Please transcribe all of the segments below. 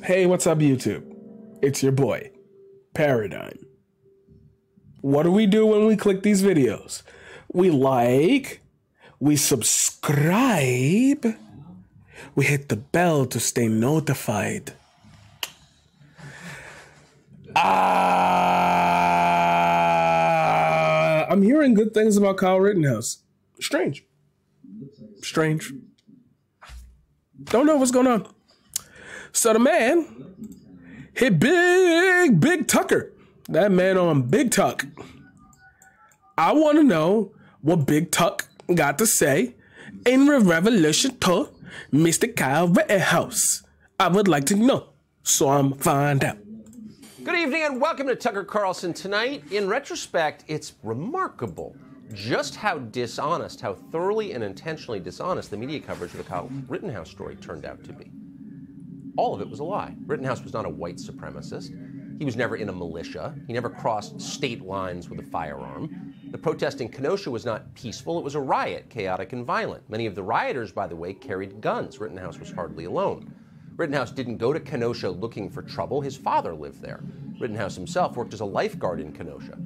Hey, what's up, YouTube? It's your boy, Paradigm. What do we do when we click these videos? We like, we subscribe, we hit the bell to stay notified. I'm hearing good things about Kyle Rittenhouse. Strange. Don't know what's going on. So the man hit Big Tucker. That man on Big Tuck. I want to know what Big Tuck got to say in revelation to Mr. Kyle Rittenhouse. I would like to know, so I'm find out. Good evening and welcome to Tucker Carlson Tonight. In retrospect, it's remarkable just how dishonest, how thoroughly and intentionally dishonest the media coverage of the Kyle Rittenhouse story turned out to be. All of it was a lie. Rittenhouse was not a white supremacist. He was never in a militia. He never crossed state lines with a firearm. The protest in Kenosha was not peaceful. It was a riot, chaotic and violent. Many of the rioters, by the way, carried guns. Rittenhouse was hardly alone. Rittenhouse didn't go to Kenosha looking for trouble. His father lived there. Rittenhouse himself worked as a lifeguard in Kenosha.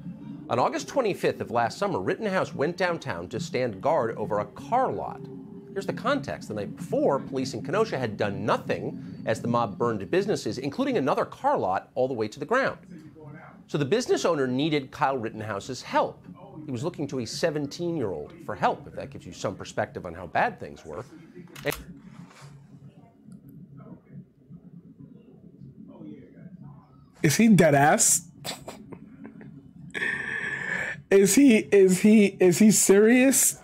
On August 25th of last summer, Rittenhouse went downtown to stand guard over a car lot. Here's the context. The night before, police in Kenosha had done nothing as the mob burned businesses, including another car lot, all the way to the ground. So the business owner needed Kyle Rittenhouse's help. He was looking to a 17-year-old for help, if that gives you some perspective on how bad things were. Is he dead ass? Is he serious?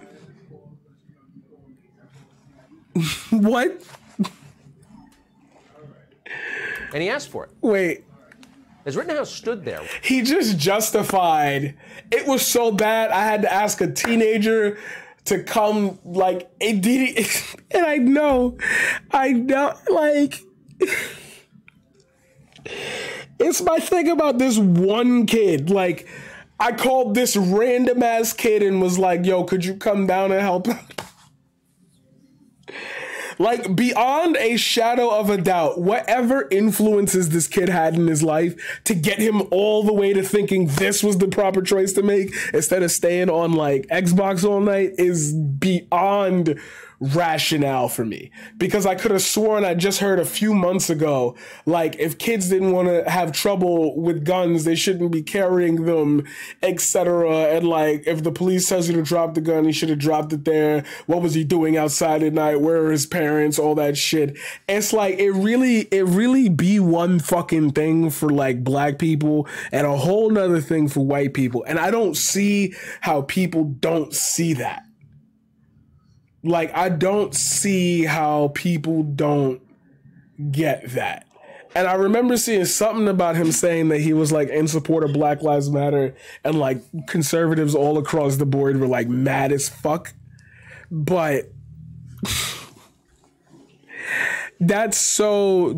What? And he asked for it. Wait. As Rittenhouse stood there. He just justified. It was so bad I had to ask a teenager to come, like, and I know, like, it's my thing about this one kid. Like, I called this random ass kid and was like, yo, could you come down and help? Like, beyond a shadow of a doubt, whatever influences this kid had in his life to get him all the way to thinking this was the proper choice to make instead of staying on, like, Xbox all night is beyond rationale for me. Because I could have sworn I just heard a few months ago, like, if kids didn't want to have trouble with guns, they shouldn't be carrying them, etc. And, like, if the police tells you to drop the gun, he should have dropped it there. What was he doing outside at night? Where are his parents? All that shit. It's like, it really be one fucking thing for, like, black people and a whole nother thing for white people. And I don't see how people don't see that. Like, I don't see how people don't get that. And I remember seeing something about him saying that he was, like, in support of Black Lives Matter, and, like, conservatives all across the board were, like, mad as fuck. But that's so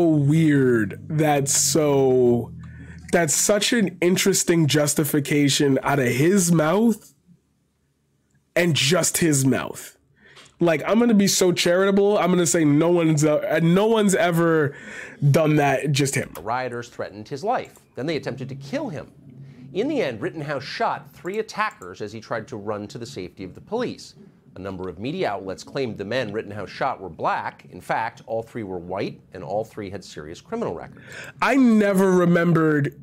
weird. That's such an interesting justification out of his mouth. And just his mouth. Like, I'm gonna be so charitable. I'm gonna say no one's ever done that. Just him. The rioters threatened his life. Then they attempted to kill him. In the end, Rittenhouse shot 3 attackers as he tried to run to the safety of the police. A number of media outlets claimed the men Rittenhouse shot were black. In fact, all 3 were white, and all 3 had serious criminal records. I never remembered.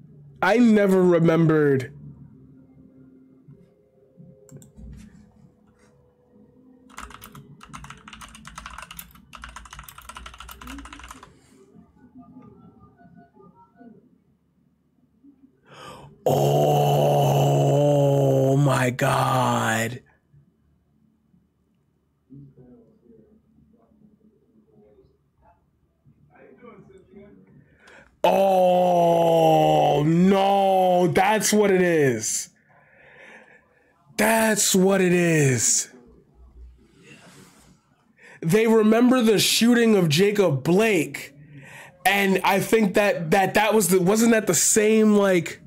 Oh my God. Oh no, that's what it is. That's what it is. They remember the shooting of Jacob Blake. And I think that wasn't that the same, like,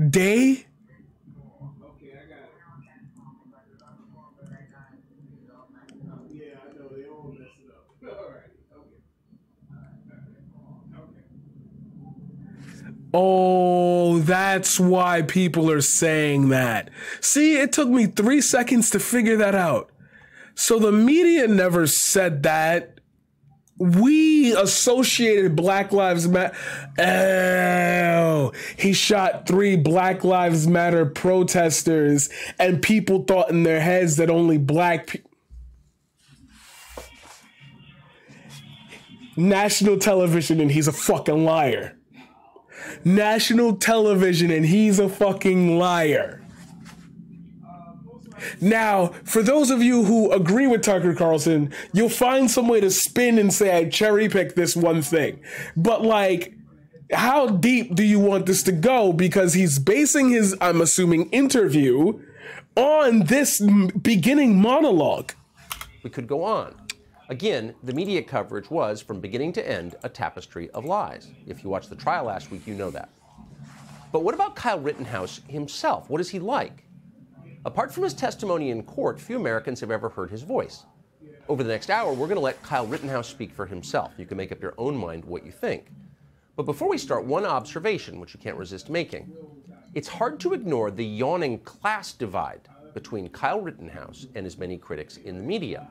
day? Yeah, I know they all messed it up. All right. Okay. Oh, that's why people are saying that. See, it took me 3 seconds to figure that out. So the media never said that. We associated Black Lives Matter. Oh, he shot 3 Black Lives Matter protesters, and people thought in their heads that only black people. National television, and he's a fucking liar. National television, and he's a fucking liar. Now, for those of you who agree with Tucker Carlson, you'll find some way to spin and say, I cherry picked this one thing. But, like, how deep do you want this to go? Because he's basing his, I'm assuming, interview on this beginning monologue. We could go on. Again, the media coverage was, from beginning to end, a tapestry of lies. If you watched the trial last week, you know that. But what about Kyle Rittenhouse himself? What is he like? Apart from his testimony in court, few Americans have ever heard his voice. Over the next hour, we're going to let Kyle Rittenhouse speak for himself. You can make up your own mind what you think. But before we start, one observation, which you can't resist making. It's hard to ignore the yawning class divide between Kyle Rittenhouse and his many critics in the media.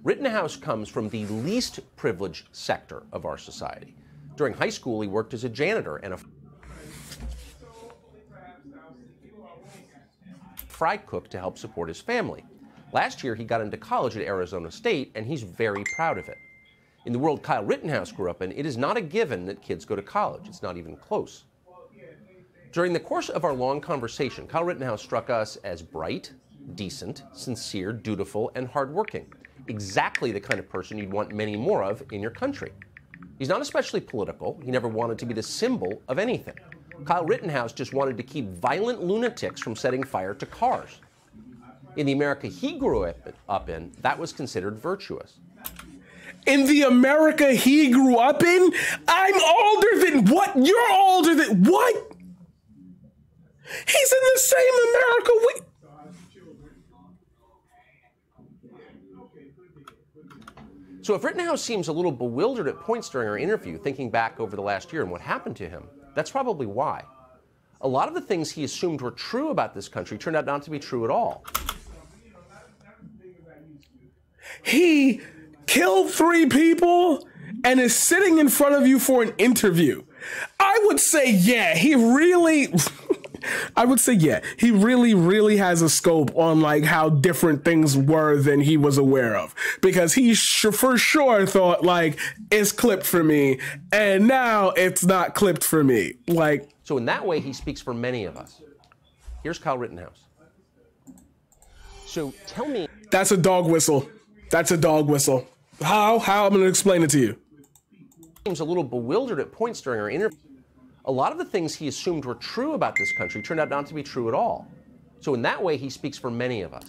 Rittenhouse comes from the least privileged sector of our society. During high school, he worked as a janitor and a fry cook to help support his family. Last year, he got into college at Arizona State, and he's very proud of it. In the world Kyle Rittenhouse grew up in, it is not a given that kids go to college. It's not even close. During the course of our long conversation, Kyle Rittenhouse struck us as bright, decent, sincere, dutiful, and hardworking. Exactly the kind of person you'd want many more of in your country. He's not especially political. He never wanted to be the symbol of anything. Kyle Rittenhouse just wanted to keep violent lunatics from setting fire to cars. In the America he grew up in, that was considered virtuous. In the America he grew up in? I'm older than what? You're older than what? He's in the same America we... So if Rittenhouse seems a little bewildered at points during our interview, thinking back over the last year and what happened to him, that's probably why. A lot of the things he assumed were true about this country turned out not to be true at all. He killed 3 people and is sitting in front of you for an interview. I would say, yeah, he really... I would say, yeah, he really has a scope on like how different things were than he was aware of, because he for sure thought like it's clipped for me, and now it's not clipped for me. Like, so in that way, he speaks for many of us. Here's Kyle Rittenhouse. So tell me, that's a dog whistle. That's a dog whistle. How? I'm going to explain it to you. Seems a little bewildered at points during our interview. A lot of the things he assumed were true about this country turned out not to be true at all. So in that way, he speaks for many of us.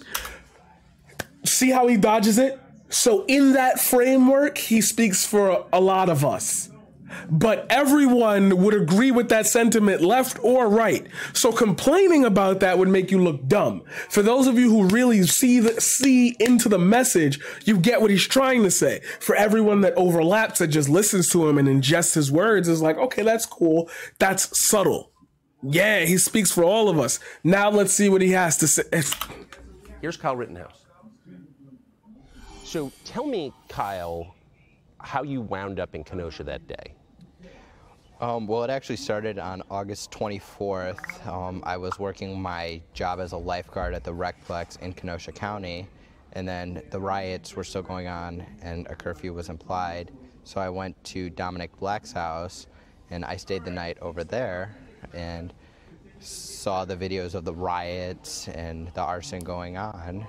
See how he dodges it? So in that framework, he speaks for a lot of us. But everyone would agree with that sentiment, left or right. So complaining about that would make you look dumb. For those of you who really see into the message, you get what he's trying to say. For everyone that overlaps, that just listens to him and ingests his words, is like, okay, that's cool. That's subtle. Yeah, he speaks for all of us. Now let's see what he has to say. Here's Kyle Rittenhouse. So tell me, Kyle, how you wound up in Kenosha that day. Well, it actually started on August 24th. I was working my job as a lifeguard at the Recplex in Kenosha County, and then the riots were still going on and a curfew was implied. So I went to Dominic Black's house, and I stayed the night over there and saw the videos of the riots and the arson going on.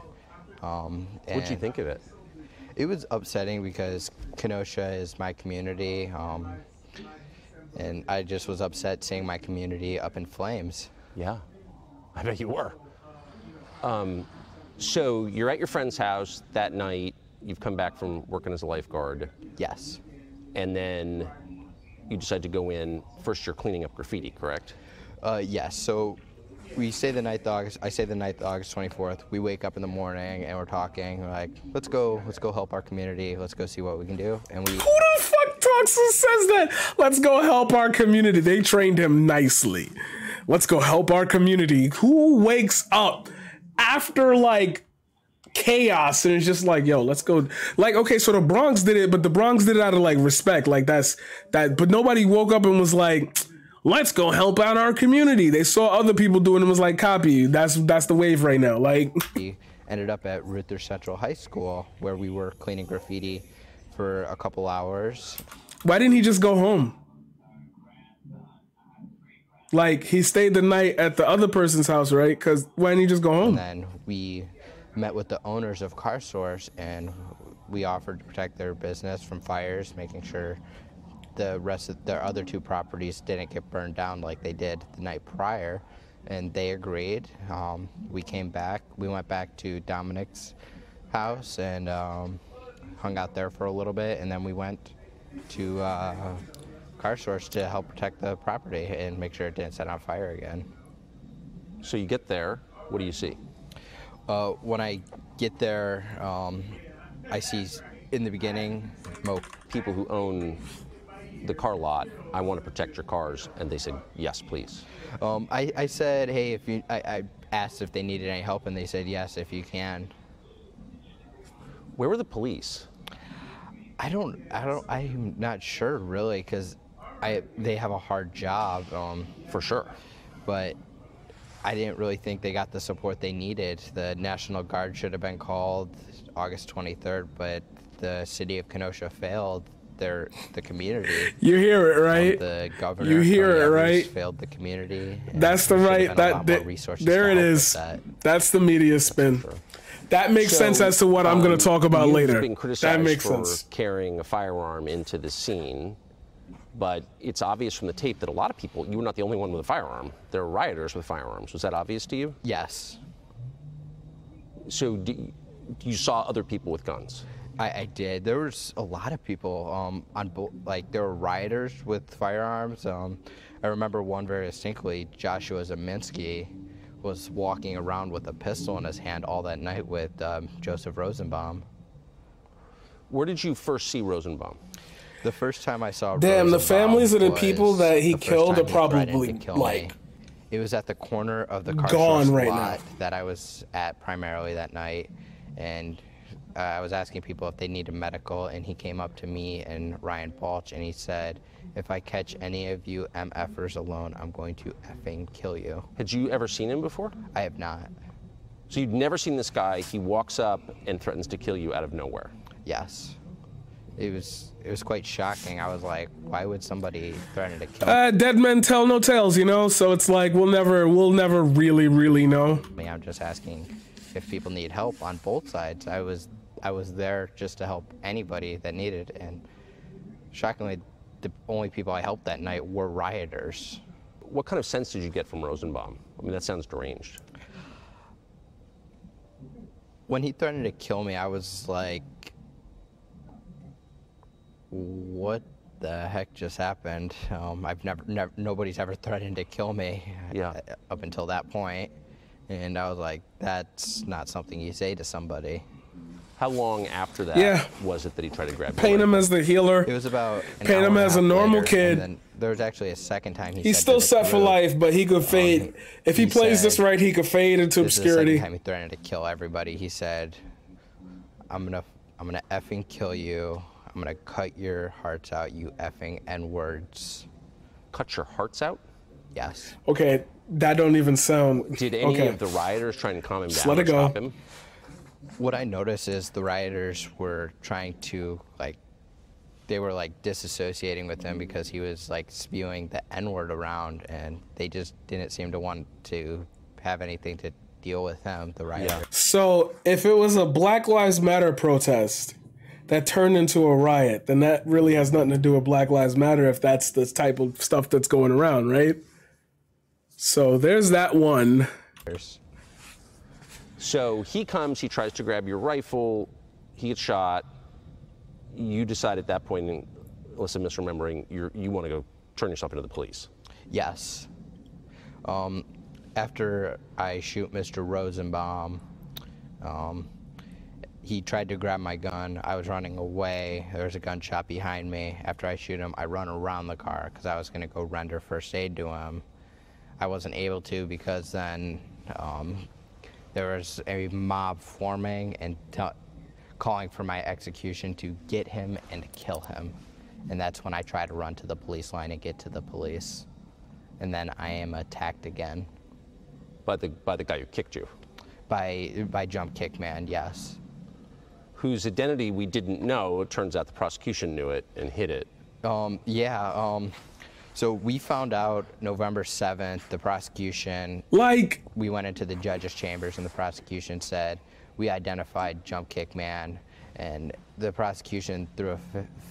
What'd you think of it? It was upsetting because Kenosha is my community. And I just was upset seeing my community up in flames. Yeah, I bet you were. So you're at your friend's house that night. You've come back from working as a lifeguard. Yes. And then you decide to go in. First, you're cleaning up graffiti, correct? Yes. So I say the night August 24th. We wake up in the morning and we're talking. We're like, let's go help our community. Let's go see what we can do. And we. Who the fuck Bronx who says that? Let's go help our community. They trained him nicely. Let's go help our community. Who wakes up after like chaos and it's just like, yo, let's go. Like, okay, so the Bronx did it, but the Bronx did it out of like respect. Like that's that. But nobody woke up and was like, let's go help out our community. They saw other people doing it and was like, copy. That's the wave right now. Like, we ended up at Rittenhouse Central High School where we were cleaning graffiti for a couple hours. Why didn't he just go home? Like, he stayed the night at the other person's house, right? Because why didn't he just go home? And then we met with the owners of car stores and we offered to protect their business from fires, making sure the rest of their other two properties didn't get burned down like they did the night prior, and they agreed. We came back. We went back to Dominic's house and hung out there for a little bit, and then we went to car stores to help protect the property and make sure it didn't set on fire again. So you get there. What do you see? When I get there, I see in the beginning People who own the car lot, I want to protect your cars, and they said, yes, please. I said, hey, if you, I asked if they needed any help, and they said, yes, if you can. Where were the police? I'm not sure really, because they have a hard job. For sure. But I didn't really think they got the support they needed. The National Guard should have been called August 23rd, but the city of Kenosha failed the community. You hear it, right? The governor, you hear it, right? Failed the community. That's the right. There it is. That's the media spin. That makes sense as to what I'm going to talk about later. Been criticized that makes for sense. Carrying a firearm into the scene, but it's obvious from the tape that a lot of people, you were not the only one with a firearm. There were rioters with firearms. Was that obvious to you? Yes. So you saw other people with guns? I did. There was a lot of people on both. Like, there were rioters with firearms. I remember one very distinctly. Joshua Zeminski was walking around with a pistol in his hand all that night with Joseph Rosenbaum. Where did you first see Rosenbaum? The first time I saw Damn, Rosenbaum, the families of the people that he killed are he probably like it was at the corner of the car gone right lot now. that I was at primarily that night, and I was asking people if they needed medical, and he came up to me and Ryan Balch, and he said, if I catch any of you MFers alone, I'm going to effing kill you. Had you ever seen him before? I have not. So you'd never seen this guy. He walks up and threatens to kill you out of nowhere. Yes. It was quite shocking. I was like, why would somebody threaten to kill me? Dead men tell no tales, you know? So it's like, we'll never really know. I'm just asking if people need help on both sides. I was there just to help anybody that needed, and shockingly, the only people I helped that night were rioters. What kind of sense did you get from Rosenbaum? I mean, that sounds deranged. When he threatened to kill me, I was like, what the heck just happened? Nobody's ever threatened to kill me up until that point. And I was like, that's not something you say to somebody. How long after that was it that he tried to grab you? Paint him as the healer. It was about an paint him as a normal kid. And then there was actually a second time he's still set for life, but he could fade. If he plays this right, he could fade into obscurity. The second time he threatened to kill everybody. He said, I'm gonna effing kill you. I'm gonna cut your hearts out, you effing N-words. Cut your hearts out? Yes. Okay, that don't even sound... Did any of the rioters try and calm him down let it go. Stop him? What I noticed is the rioters were trying to, like, they were, like, disassociating with him because he was, like, spewing the N-word around, and they just didn't seem to want to have anything to deal with him, the rioters. Yeah. So, if it was a Black Lives Matter protest that turned into a riot, then that really has nothing to do with Black Lives Matter if that's the type of stuff that's going around, right? So there's that one. So he comes, he tries to grab your rifle, he gets shot. You decide at that point, unless I'm misremembering, you want to go turn yourself into the police. Yes. After I shoot Mr. Rosenbaum, he tried to grab my gun. I was running away. There was a gunshot behind me. After I shoot him, I run around the car because I was going to go render first aid to him. I wasn't able to because then there was a mob forming and calling for my execution to get him and kill him. And that's when I try to run to the police line and get to the police. And then I am attacked again. By the guy who kicked you? By Jump Kick Man, yes. Whose identity we didn't know. It turns out the prosecution knew it and hid it. So we found out November 7th, the prosecution, we went into the judge's chambers and the prosecution said, we identified Jump Kick Man, and the prosecution threw a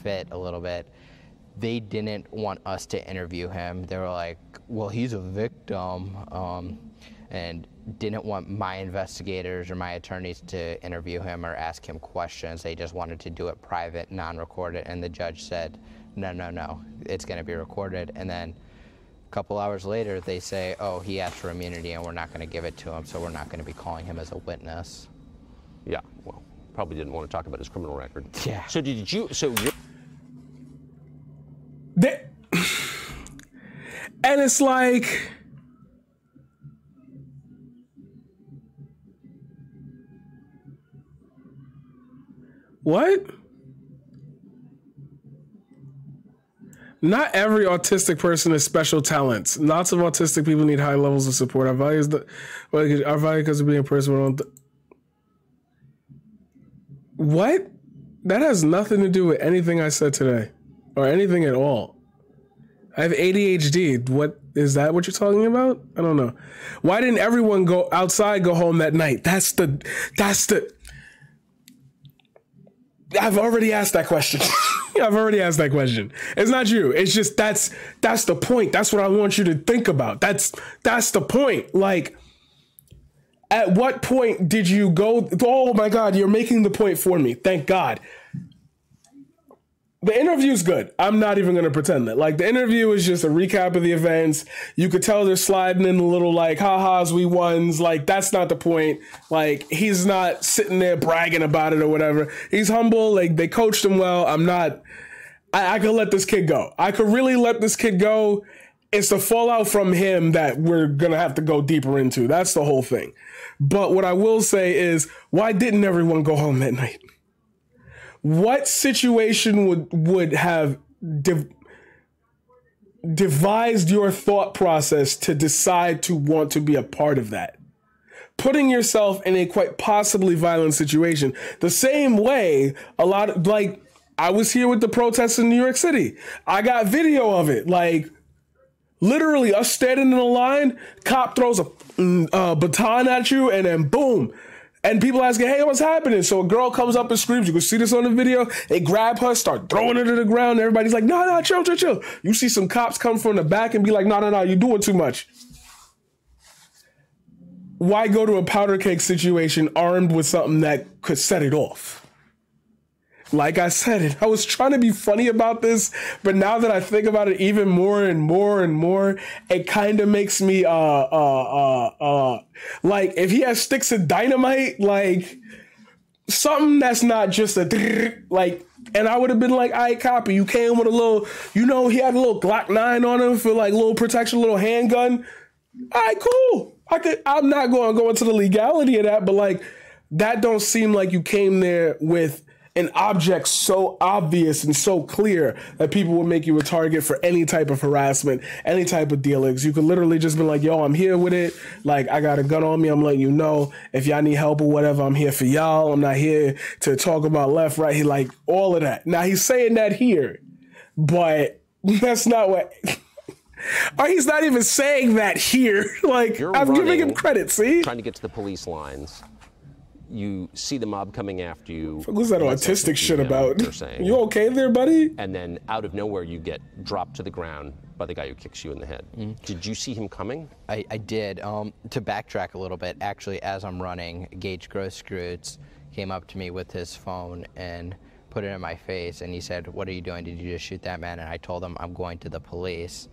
fit a little bit. They didn't want us to interview him. They were like, well, he's a victim, and didn't want my investigators or my attorneys to interview him or ask him questions. They just wanted to do it private, non-recorded, and the judge said, no, it's going to be recorded. And then a couple hours later, they say, oh, he asked for immunity and we're not going to give it to him, so we're not going to be calling him as a witness. Yeah, well, probably didn't want to talk about his criminal record. Yeah. So did you, and it's like, what? Not every autistic person has special talents. Lots of autistic people need high levels of support. Our value because of being a person. What? That has nothing to do with anything I said today, or anything at all. I have ADHD. What is that? What you're talking about? I don't know. Why didn't everyone go outside, go home that night? That's the. I've already asked that question. I've already asked that question. It's not you. It's just that's the point. That's what I want you to think about. That's the point. Like, at what point did you go? Oh my God, you're making the point for me. Thank God. The interview's good. I'm not even going to pretend that. Like, the interview is just a recap of the events. You could tell they're sliding in the little, like, ha-has, we wons. Like, that's not the point. Like, he's not sitting there bragging about it or whatever. He's humble. Like, they coached him well. I could let this kid go. I could really let this kid go. It's the fallout from him that we're going to have to go deeper into. That's the whole thing. But what I will say is, why didn't everyone go home that night? What situation would have devised your thought process to decide to want to be a part of that? Putting yourself in a quite possibly violent situation. The same way I was here with the protests in New York City. I got video of it. Like, literally us standing in a line, cop throws a baton at you, and then boom. And people asking, hey, what's happening? So a girl comes up and screams. You can see this on the video. They grab her, start throwing her to the ground. Everybody's like, no, chill. You see some cops come from the back and be like, no, you're doing too much. Why go to a powder keg situation armed with something that could set it off? Like I said, I was trying to be funny about this, but now that I think about it even more and more and more, it kind of makes me, like, if he has sticks of dynamite, like, something that's not just a, like, and I would have been like, all right, copy, you came with a little, he had a little Glock 9 on him for, like, little protection, little handgun. All right, cool. I'm not going to go into the legality of that, but, like, that don't seem like you came there with an object so obvious and so clear that people would make you a target for any type of harassment, any type of dealings. You could literally just be like, yo, I'm here with it. Like, I got a gun on me. I'm letting you know if y'all need help or whatever, I'm here for y'all. I'm not here to talk about left, right. He like all of that. Now he's saying that here, but that's not what, or he's not even saying that here. Like, I'm giving him credit, see? Trying to get to the police lines. You see the mob coming after you. What's that autistic shit about? You okay there, buddy? And then out of nowhere, you get dropped to the ground by the guy who kicks you in the head. Mm-hmm. Did you see him coming? I did. To backtrack a little bit, actually, as I'm running, Gage Grosskreutz came up to me with his phone and put it in my face, and he said, what are you doing? Did you just shoot that man? And I told him, I'm going to the police.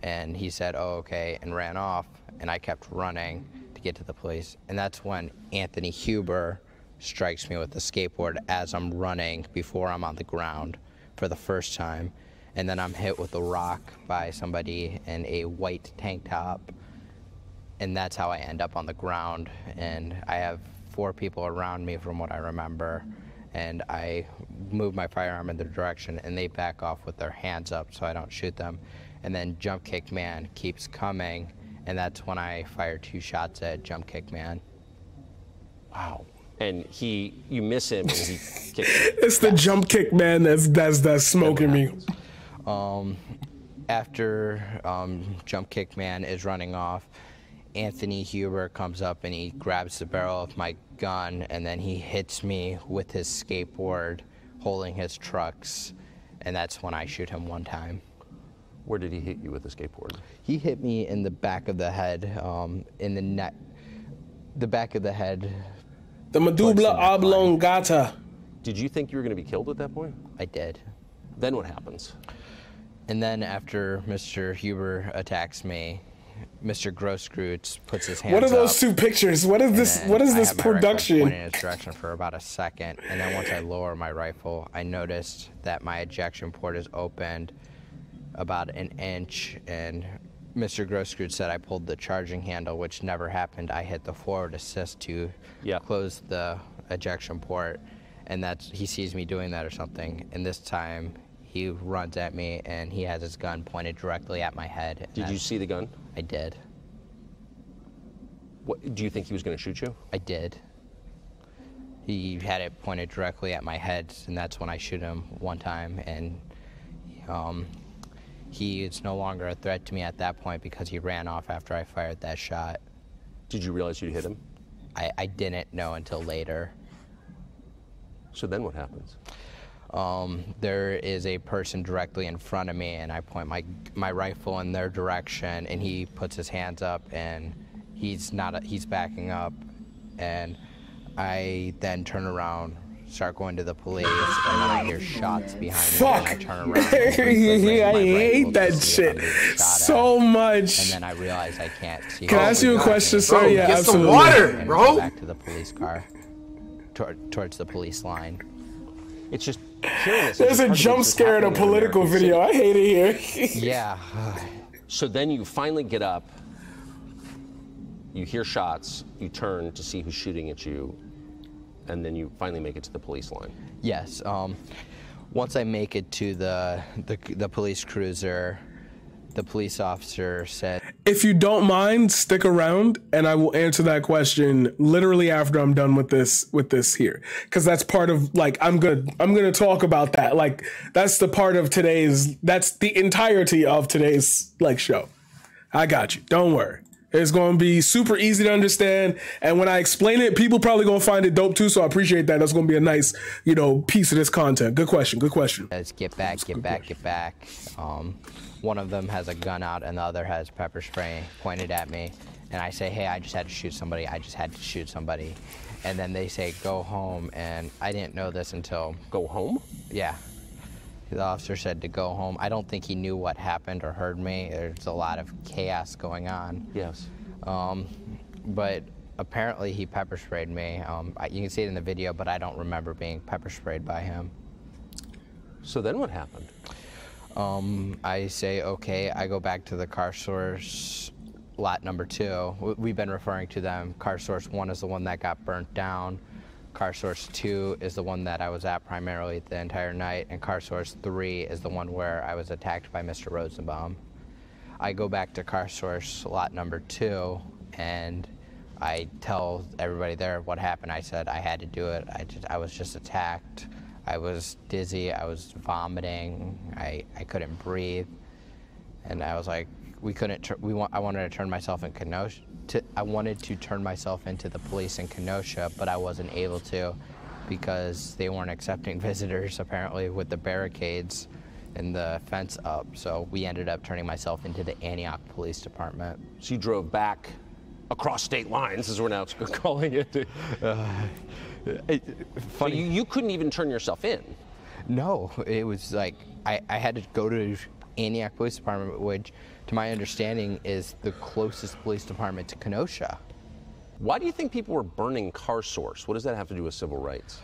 And he said, oh, okay, and ran off, and I kept running to get to the police. And that's when Anthony Huber strikes me with the skateboard as I'm running before I'm on the ground for the first time. And then I'm hit with a rock by somebody in a white tank top. And that's how I end up on the ground. And I have 4 people around me from what I remember. And I move my firearm in their direction and they back off with their hands up so I don't shoot them. And then Jump Kick Man keeps coming. And that's when I fire 2 shots at Jump Kick Man. Wow. And you miss him and he kicks you. It's the Jump Kick Man that's smoking me. After Jump Kick Man is running off, Anthony Huber comes up and he grabs the barrel of my gun and then he hits me with his skateboard holding his trucks, and that's when I shoot him 1 time. Where did he hit you with the skateboard? He hit me in the back of the head, in the neck, the back of the head. The medulla oblongata. Did you think you were going to be killed at that point? I did. Then what happens? And then after Mr. Huber attacks me, Mr. Grosskreutz puts his hands up. What are those 2 pictures? What is this? What is this production? I pointed in his direction for about a second, and then once I lower my rifle, I noticed that my ejection port is opened about an inch, and Mr. Grosskreutz said I pulled the charging handle, which never happened. I hit the forward assist to close the ejection port, and he sees me doing that or something, and this time he runs at me and he has his gun pointed directly at my head. Did you see the gun? I did. What, do you think he was going to shoot you? I did. He had it pointed directly at my head, and that's when I shoot him 1 time, and he is no longer a threat to me at that point because he ran off after I fired that shot. Did you realize you'd hit him? I didn't know until later. So then what happens? There is a person directly in front of me, and I point my rifle in their direction, and he puts his hands up, and he's backing up, and I then turn around, start going to the police, and then I hear shots behind me, and I turn around. I hate that shit so much. And then I realize I can't see. Can I ask you a question, sir? Bro, Yeah, get absolutely. some water, And bro. go back to the police car, towards the police line. It's just hearing this. There's a jump scare in a political video. I hate it here. Yeah. So then you finally get up, you hear shots, you turn to see who's shooting at you, and then you finally make it to the police line. Yes. Once I make it to the police cruiser, the police officer said, If you don't mind, stick around, and I will answer that question literally after I'm done with this here, because that's part of, like, I'm gonna talk about that. Like, that's the part of that's the entirety of today's like show. I got you. Don't worry. It's going to be super easy to understand. And when I explain it, people probably going to find it dope too. So I appreciate that. That's going to be a nice, piece of this content. Good question. Good question. Says, get back, get back, get back. One of them has a gun out and the other has pepper spray pointed at me. And I say, hey, I just had to shoot somebody. I just had to shoot somebody. And then they say, go home. And I didn't know this until... Go home? Yeah. The officer said to go home. I don't think he knew what happened or heard me. There's a lot of chaos going on. Yes. But apparently he pepper sprayed me. You can see it in the video, but I don't remember being pepper sprayed by him. So then what happened? I say, okay, I go back to the car source lot number 2. We've been referring to them. Car source 1 is the one that got burnt down. Car source 2 is the one that I was at primarily the entire night, and car source 3 is the one where I was attacked by Mr. Rosenbaum. I go back to car source lot number 2, and I tell everybody there what happened. I said I had to do it. I was just attacked. I was dizzy. I was vomiting. I couldn't breathe, and I was like, I wanted to turn myself in Kenosha. I wanted to turn myself into the police in Kenosha, but I wasn't able to because they weren't accepting visitors, apparently, with the barricades and the fence up. So we ended up turning myself into the Antioch Police Department. So you drove back across state lines, as we're now calling it. Funny. You couldn't even turn yourself in. No, it was like I had to go to Antioch Police Department, which, to my understanding, is the closest police department to Kenosha. Why do you think people were burning car source? What does that have to do with civil rights?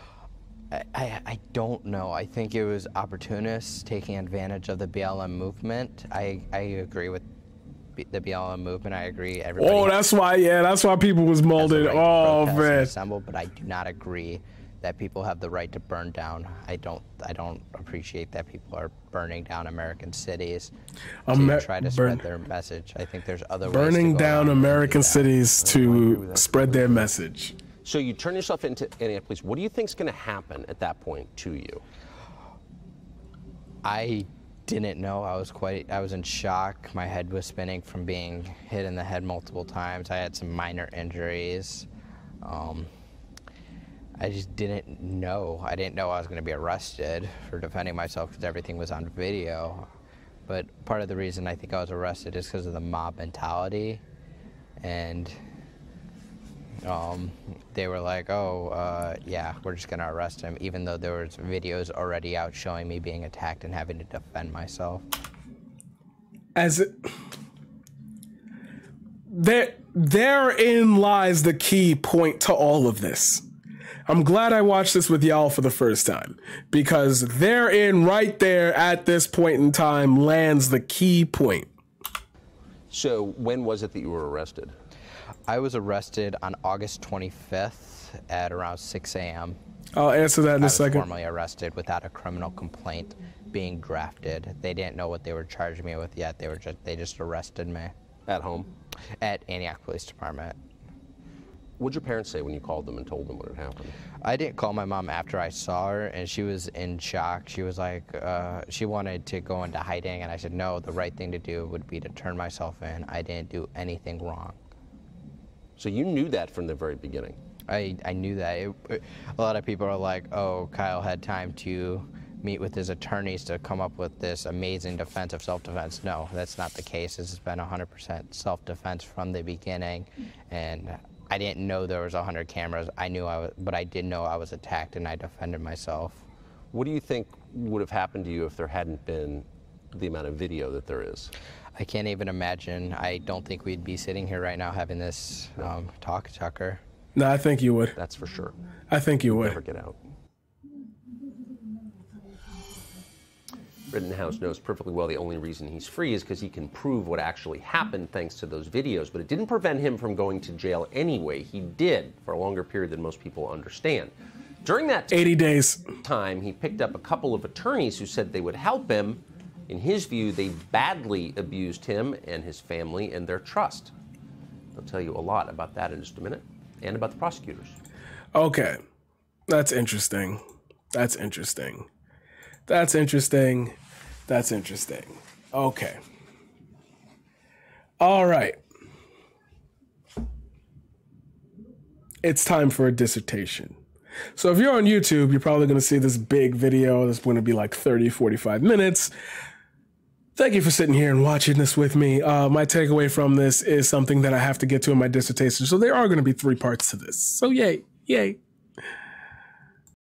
I don't know. I think it was opportunists taking advantage of the BLM movement. I agree with the BLM movement. I agree. Everybody. Oh, that's why people was molded. Right oh man. Assemble, but I do not agree that people have the right to burn down. I don't appreciate that people are burning down American cities to try to spread their message. I think there's other ways burning down American cities to spread their message. So you turn yourself into Annapolis. What do you think is going to happen at that point to you? I didn't know. I was in shock. My head was spinning from being hit in the head multiple times. I had some minor injuries. I just didn't know. I didn't know I was going to be arrested for defending myself because everything was on video. But part of the reason I think I was arrested is because of the mob mentality. And they were like, oh, yeah, we're just going to arrest him, even though there was videos already out showing me being attacked and having to defend myself. Therein lies the key point to all of this. I'm glad I watched this with y'all for the first time, because therein, right there at this point in time, lands the key point. So when was it that you were arrested? I was arrested on August 25th at around 6 a.m. I'll answer that in a second. I was formally arrested without a criminal complaint being drafted. They didn't know what they were charging me with yet. They just arrested me. At home? At Antioch Police Department. What'd your parents say when you called them and told them what had happened? I didn't call my mom after I saw her, and she was in shock. She was like, she wanted to go into hiding, and I said, no, the right thing to do would be to turn myself in. I didn't do anything wrong. So you knew that from the very beginning? I knew that. A lot of people are like, oh, Kyle had time to meet with his attorneys to come up with this amazing defense of self-defense. No, that's not the case. This has been 100% self-defense from the beginning, and I didn't know there was 100 cameras. I knew but I did know I was attacked, and I defended myself. What do you think would have happened to you if there hadn't been the amount of video that there is? I can't even imagine. I don't think we'd be sitting here right now having this talk, Tucker. No, I think you would. That's for sure. I think you would. Never get out. Rittenhouse knows perfectly well the only reason he's free is because he can prove what actually happened thanks to those videos, but it didn't prevent him from going to jail anyway. He did for a longer period than most people understand. During that 80 days time, he picked up a couple of attorneys who said they would help him. In his view, they badly abused him and his family and their trust. I'll tell you a lot about that in just a minute, and about the prosecutors. Okay, that's interesting. That's interesting. That's interesting. That's interesting. Okay. All right. It's time for a dissertation. So if you're on YouTube, you're probably going to see this big video that's going to be like 30, 45 minutes. Thank you for sitting here and watching this with me. My takeaway from this is something that I have to get to in my dissertation. So there are going to be 3 parts to this. So yay, yay.